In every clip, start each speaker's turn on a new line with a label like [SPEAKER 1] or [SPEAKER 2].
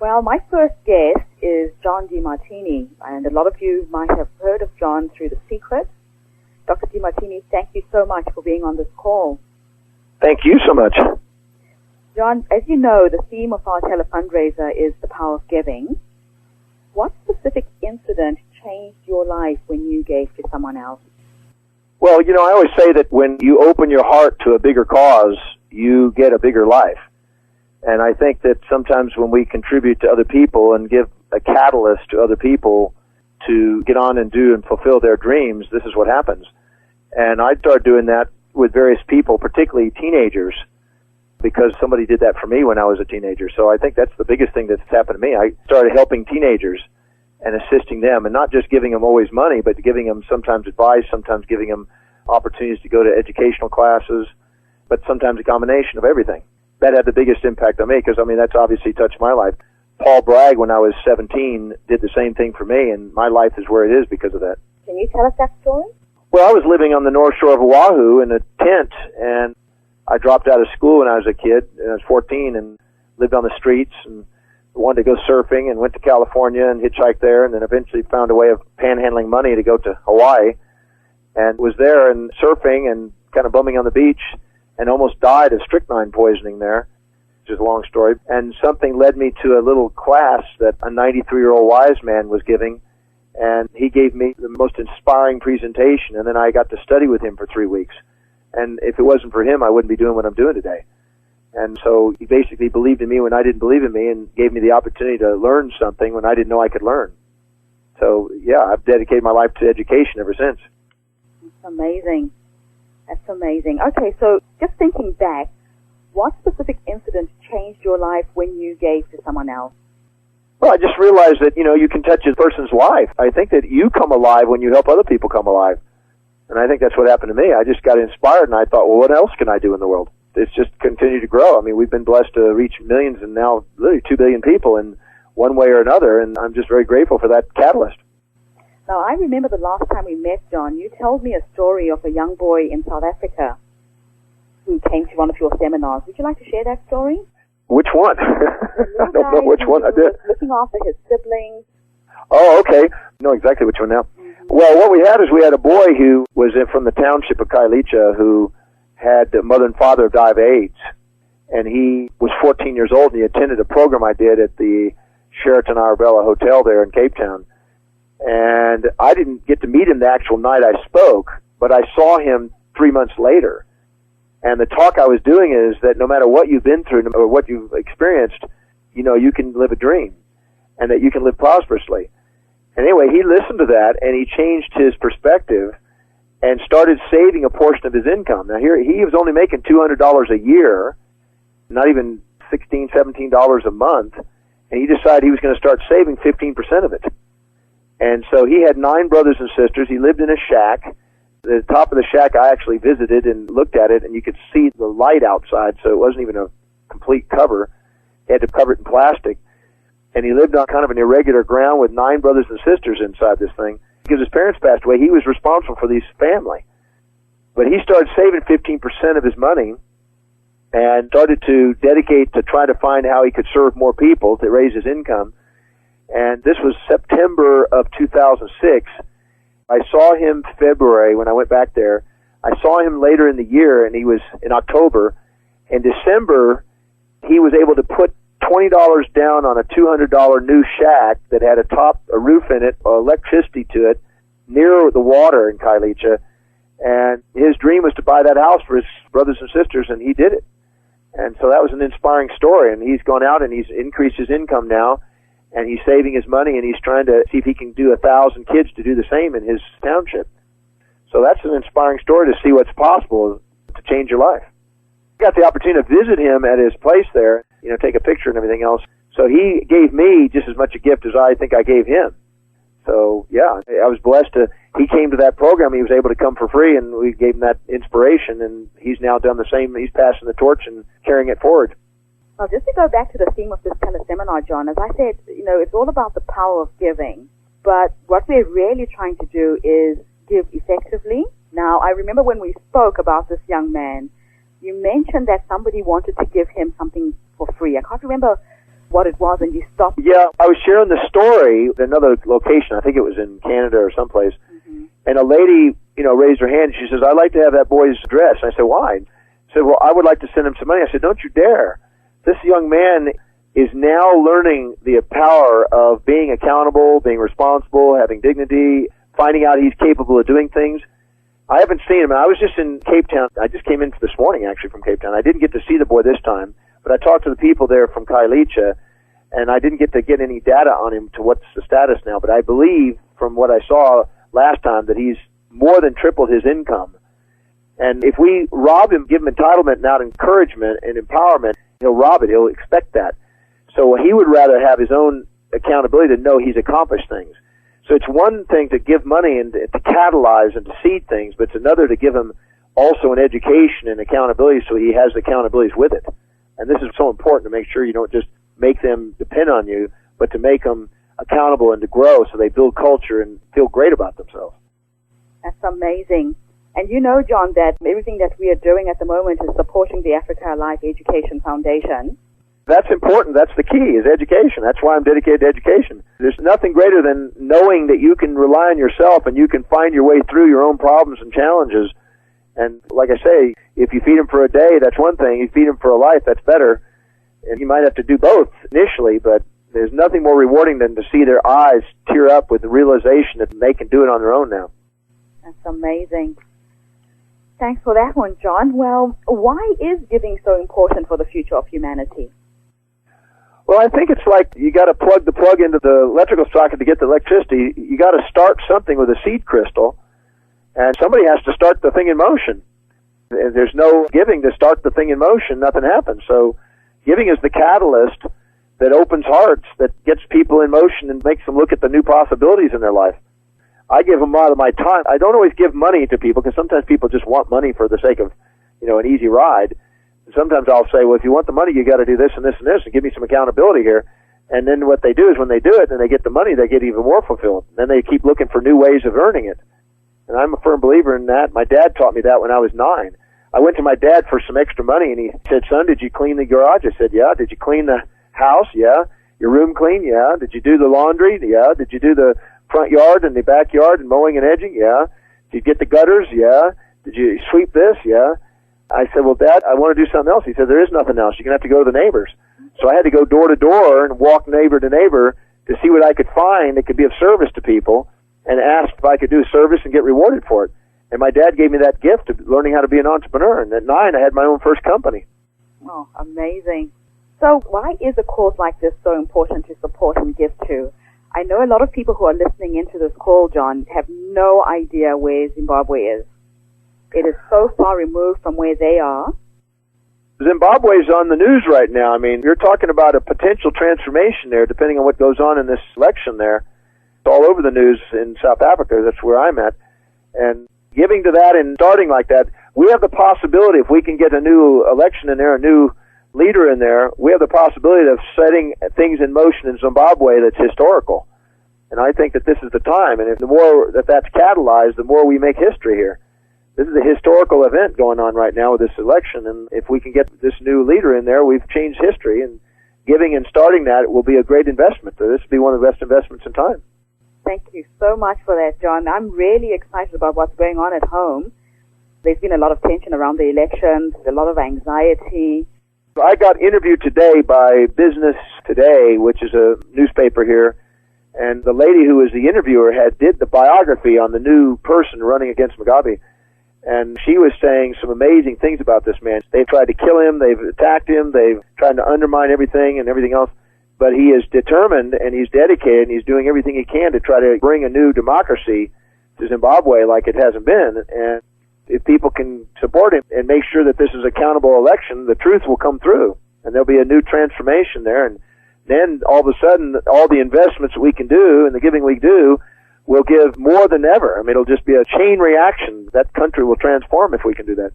[SPEAKER 1] Well, my first guest is John Demartini, and a lot of you might have heard of John through The Secret. Dr. Demartini, thank you so much for being on this call.
[SPEAKER 2] Thank you so much.
[SPEAKER 1] John, as you know, the theme of our telefundraiser is the power of giving. What specific incident changed your life when you gave to someone else?
[SPEAKER 2] Well, I always say that when you open your heart to a bigger cause, you get a bigger life. And I think that sometimes when we contribute to other people and give a catalyst to other people to get on and do and fulfill their dreams, this is what happens. And I started doing that with various people, particularly teenagers, because somebody did that for me when I was a teenager. So I think that's the biggest thing that's happened to me. I started helping teenagers and assisting them, and not just giving them always money, but giving them sometimes advice, sometimes giving them opportunities to go to educational classes, but sometimes a combination of everything. That had the biggest impact on me because, that's obviously touched my life. Paul Bragg, when I was 17, did the same thing for me, and my life is where it is because of that.
[SPEAKER 1] Can you tell us that story?
[SPEAKER 2] Well, I was living on the North Shore of Oahu in a tent, and I dropped out of school when I was a kid, and I was 14, and lived on the streets, and wanted to go surfing, and went to California and hitchhiked there, and then eventually found a way of panhandling money to go to Hawaii, and was there and surfing and kind of bumming on the beach, and almost died of strychnine poisoning there, which is a long story. And something led me to a little class that a 93-year-old wise man was giving, and he gave me the most inspiring presentation, and then I got to study with him for 3 weeks. And if it wasn't for him, I wouldn't be doing what I'm doing today. And so he basically believed in me when I didn't believe in me and gave me the opportunity to learn something when I didn't know I could learn. So, yeah, I've dedicated my life to education ever since.
[SPEAKER 1] That's amazing. That's amazing. Okay, so just thinking back, what specific incident changed your life when you gave to someone else?
[SPEAKER 2] Well, I just realized that, you can touch a person's life. I think that you come alive when you help other people come alive. And I think that's what happened to me. I just got inspired, and I thought, well, what else can I do in the world? It's just continued to grow. We've been blessed to reach millions and now literally 2 billion people in one way or another, and I'm just very grateful for that catalyst.
[SPEAKER 1] Now, I remember the last time we met, John, you told me a story of a young boy in South Africa who came to one of your seminars. Would you like to share that story?
[SPEAKER 2] Which one? I don't know which one I did.
[SPEAKER 1] Looking after his siblings.
[SPEAKER 2] Oh, okay. I know exactly which one now. Mm-hmm. Well, what we had a boy who was from the township of Kailicha who had mother and father die of AIDS. And he was 14 years old, and he attended a program I did at the Sheraton Arabella Hotel there in Cape Town. And I didn't get to meet him the actual night I spoke, but I saw him 3 months later. And the talk I was doing is that no matter what you've been through or what you've experienced, you can live a dream and that you can live prosperously. And anyway, he listened to that, and he changed his perspective and started saving a portion of his income. Now, here he was only making $200 a year, not even $16, $17 a month, and he decided he was going to start saving 15% of it. And so he had 9 brothers and sisters. He lived in a shack. The top of the shack I actually visited and looked at it, and you could see the light outside, so it wasn't even a complete cover. He had to cover it in plastic. And he lived on kind of an irregular ground with 9 brothers and sisters inside this thing. Because his parents passed away, he was responsible for this family. But he started saving 15% of his money and started to dedicate to try to find how he could serve more people to raise his income. And this was September of 2006. I saw him February when I went back there. I saw him later in the year, and he was in October. In December, he was able to put $20 down on a $200 new shack that had a roof in it, electricity to it, near the water in Kailicha. And his dream was to buy that house for his brothers and sisters, and he did it. And so that was an inspiring story. And he's gone out and he's increased his income now, and he's saving his money, and he's trying to see if he can do 1,000 kids to do the same in his township. So that's an inspiring story to see what's possible to change your life. I got the opportunity to visit him at his place there, take a picture and everything else. So he gave me just as much a gift as I think I gave him. So, yeah, I was blessed he came to that program. He was able to come for free, and we gave him that inspiration, and he's now done the same. He's passing the torch and carrying it forward.
[SPEAKER 1] Well, just to go back to the theme of this teleseminar, John, as I said, it's all about the power of giving. But what we're really trying to do is give effectively. Now, I remember when we spoke about this young man, you mentioned that somebody wanted to give him something for free. I can't remember what it was and you stopped?
[SPEAKER 2] Yeah, I was sharing the story at another location. I think it was in Canada or someplace. Mm-hmm. And a lady, raised her hand. She says, "I'd like to have that boy's address." I said, "Why?" She said, "Well, I would like to send him some money." I said, "Don't you dare. This young man is now learning the power of being accountable, being responsible, having dignity, finding out he's capable of doing things." I haven't seen him. I was just in Cape Town. I just came in this morning, actually, from Cape Town. I didn't get to see the boy this time, but I talked to the people there from Kailicha, and I didn't get to get any data on him to what's the status now. But I believe, from what I saw last time, that he's more than tripled his income. And if we rob him, give him entitlement, not encouragement and empowerment, he'll rob it. He'll expect that. So he would rather have his own accountability to know he's accomplished things. So it's one thing to give money and to catalyze and to seed things, but it's another to give him also an education and accountability so he has accountabilities with it. And this is so important to make sure you don't just make them depend on you, but to make them accountable and to grow so they build culture and feel great about themselves.
[SPEAKER 1] That's amazing. And you know, John, that everything that we are doing at the moment is supporting the Africa Life Education Foundation.
[SPEAKER 2] That's important. That's the key, is education. That's why I'm dedicated to education. There's nothing greater than knowing that you can rely on yourself and you can find your way through your own problems and challenges. And like I say, if you feed them for a day, that's one thing. You feed them for a life, that's better. And you might have to do both initially, but there's nothing more rewarding than to see their eyes tear up with the realization that they can do it on their own now.
[SPEAKER 1] That's amazing. Thanks for that one, John. Well, why is giving so important for the future of humanity?
[SPEAKER 2] Well, I think it's like you got to plug the plug into the electrical socket to get the electricity. You got to start something with a seed crystal, and somebody has to start the thing in motion. If there's no giving to start the thing in motion, nothing happens. So giving is the catalyst that opens hearts, that gets people in motion and makes them look at the new possibilities in their life. I give them a lot of my time. I don't always give money to people because sometimes people just want money for the sake of, an easy ride. Sometimes I'll say, well, if you want the money, you got to do this and this and this, and give me some accountability here. And then what they do is when they do it and they get the money, they get even more fulfilled. Then they keep looking for new ways of earning it. And I'm a firm believer in that. My dad taught me that when I was 9. I went to my dad for some extra money, and he said, "Son, did you clean the garage?" I said, "Yeah." "Did you clean the house?" "Yeah." "Your room clean?" "Yeah." "Did you do the laundry?" "Yeah." "Did you do the front yard and the backyard and mowing and edging?" "Yeah." "Did you get the gutters?" "Yeah." "Did you sweep this?" "Yeah." I said, "Well, Dad, I want to do something else." He said, "There is nothing else. You're going to have to go to the neighbors." So I had to go door to door and walk neighbor to neighbor to see what I could find that could be of service to people and ask if I could do a service and get rewarded for it. And my dad gave me that gift of learning how to be an entrepreneur. And at 9, I had my own first company.
[SPEAKER 1] Oh, amazing. So why is a cause like this so important to support and give to? I know a lot of people who are listening into this call, John, have no idea where Zimbabwe is. It is so far removed from where they are.
[SPEAKER 2] Zimbabwe's on the news right now. I mean, you're talking about a potential transformation there, depending on what goes on in this election there. It's all over the news in South Africa. That's where I'm at. And giving to that and starting like that, we have the possibility, if we can get a new election in there, a new leader in there, we have the possibility of setting things in motion in Zimbabwe that's historical. And I think that this is the time. And if the more that's catalyzed, the more we make history here. This is a historical event going on right now with this election, and if we can get this new leader in there, we've changed history, and giving and starting that will be a great investment. So this will be one of the best investments in time.
[SPEAKER 1] Thank you so much for that, John. I'm really excited about what's going on at home. There's been a lot of tension around the elections, a lot of anxiety.
[SPEAKER 2] I got interviewed today by Business Today, which is a newspaper here, and the lady who was the interviewer did the biography on the new person running against Mugabe. And she was saying some amazing things about this man. They've tried to kill him, they've attacked him, they've tried to undermine everything and everything else. But he is determined and he's dedicated and he's doing everything he can to try to bring a new democracy to Zimbabwe like it hasn't been. And if people can support him and make sure that this is an accountable election, the truth will come through. And there'll be a new transformation there. And then all of a sudden, all the investments that we can do and the giving we do will give more than ever. I mean, it'll just be a chain reaction. That country will transform if we can do that.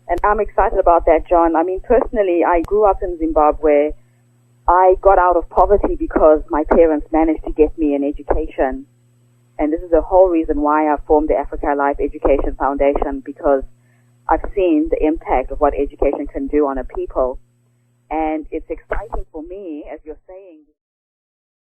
[SPEAKER 1] And I'm excited about that, John. I mean, personally, I grew up in Zimbabwe. I got out of poverty because my parents managed to get me an education. And this is the whole reason why I formed the Africa Life Education Foundation, because I've seen the impact of what education can do on a people. And it's exciting for me, as you're saying,